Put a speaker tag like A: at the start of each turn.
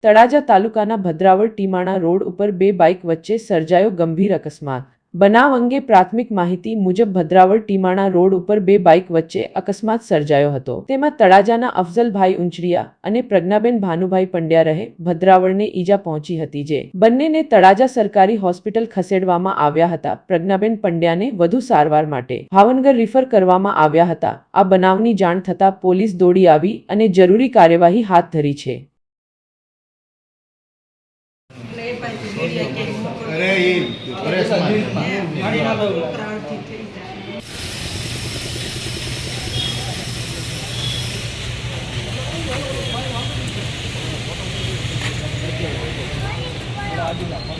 A: તળાજા તાલુકાના ભદ્રાવળ ટીમાણા રોડ ઉપર બે બાઇક વચ્ચે સર્જાયો ગંભીર અકસ્માત। બનાવ અંગે પ્રાથમિક માહિતી મુજબ ભદ્રાવળ ટીમાણા રોડ ઉપર બે બાઇક વચ્ચે અકસ્માત સર્જાયો હતો। તેમાં તળાજાના અફઝલભાઈ ઉંચરિયા અને પ્રજ્ઞાબેન ભાનુભાઈ પંડ્યા રહે ભદ્રાવળને ઈજા પહોંચી હતી, જે બંનેને તળાજા સરકારી હોસ્પિટલ ખસેડવામાં આવ્યા હતા। પ્રજ્ઞાબેન પંડ્યાને વધુ સારવાર માટે ભાવનગર રિફર કરવામાં આવ્યા હતા। આ બનાવની જાણ થતાં પોલીસ દોડી આવી અને જરૂરી કાર્યવાહી હાથ ધરી છે।
B: અરે એ પરેશમાં
C: આજુબાજુ